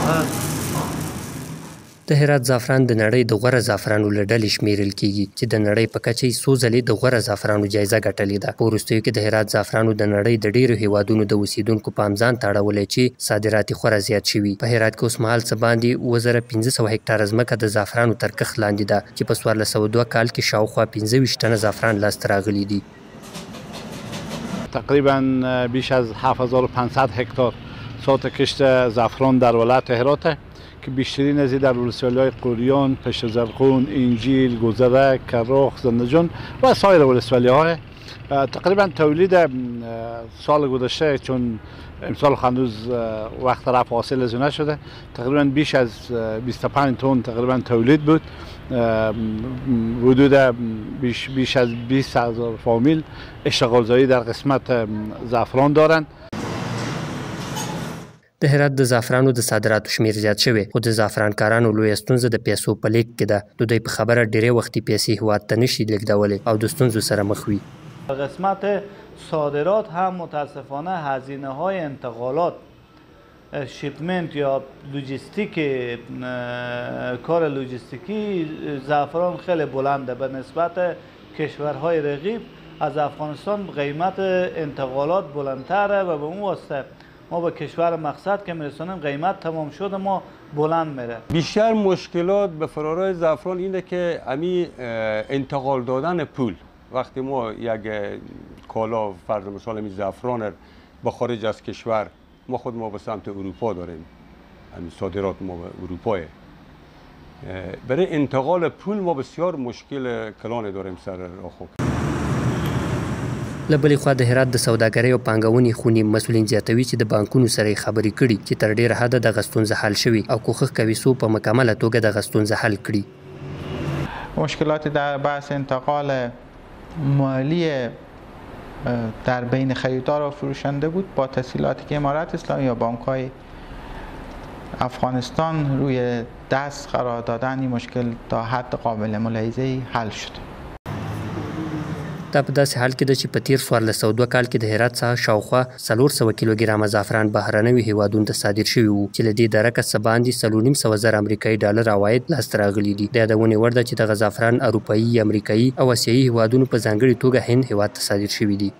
د هرات زعفران د نړۍ د غوره زعفرانو له ډلې شمیرل کیږي چې د نړۍ په کچه یې څو ځلې د غوره زعفرانو جایزه ګټلې ده. په وروستیو کې د هرات زعفرانو د نړۍ د ډیرو هیوادونو د اوسیدونکو پام ځان ته اړولی چې صادرات یې خورا زیات شوي. په هرات کې اوس مهال څه باندې 1500 هکټاره ځمکه د زعفرانو تر کښت لاندې ده چې په 1402 کال کې شاوخوا 25 ټنه زعفران لاسته راغلي دي. تقریبا بیش از 7500 هکتار ساحت کشت زعفران در ولایت هرات که بیشترین از در ولسوالی‌های قوریان، پشت زرقون، انجیل، گذره، کراخ، زندجان و سایر ولسوالی‌های. تقریبا تولید سال گذشته چون امسال هنوز وقت رفع حاصل از نشده تقریبا بیش از 25 تن تقریبا تولید بود. حدود بیش از 20,000 فامیل اشتغالزایی در قسمت زعفران دارند. د هرات د زعفرانو د صادراتو شمیر زیات شوی خو د زعفرانکارانو لویه ستونزه د پیسو په لیږد کې ده. د دوی په خبره ډیری وختي پیسې هیواد ته نشي لیږدولی او د ستونزو سره مخ وي. قسمت صادرات هم متاسفانه هزینه های انتقالات شیپمنت یا لوجستیک کار لوجستیکی زعفران خیلی بلنده به نسبت کشورهای رقیب. از افغانستان قیمت انتقالات بلندتره و به اون واسطه ما به کشور مقصد که میرسونیم قیمت تمام شده ما بلند میره. بیشتر مشکلات به فرارای زعفران اینه که امی انتقال دادن پول. وقتی ما یک کالا فرض مثال امی زعفران به خارج از کشور ما به سمت اروپا داریم، امی صادرات ما به اروپا، برای انتقال پول ما بسیار مشکل کلان داریم سر راهو. له بلې خوا د هرات د سوداګرۍ او پانګونې خونې مسؤلین زیاتوي چې د بانکونو سره یې خبرې کړي چې تر ډیره حده دغه ستونزه حل شوي او کوښښ کوي څو په مکمله توګه دغه ستونزه حل کړي. مشکلات در بحث انتقال مالی در بین خریدار و فروشنده بود. با تسهیلاتی که امارت اسلامی یا بانک‌های افغانستان روی دست قرار دادن این مشکل تا حد قابل ملاحظه‌ای حل شد. دا په داسې حال کې ده چې په تیر 1402 کال کې د هرات څخه شاوخوا 400 کیلوګرامه زعفران بهرنیو هیوادونو ته صادر شوي وو چې له دې درکه څه باندې 4,500,000 امریکایي ډالر عواید لاسته راغلي دي. د یادونې وړ ده چې دغه زعفران اروپایي، امریکایي او اسیایي هیوادونو په ځانګړې توګه هند هیواد ته صادر شوي دي.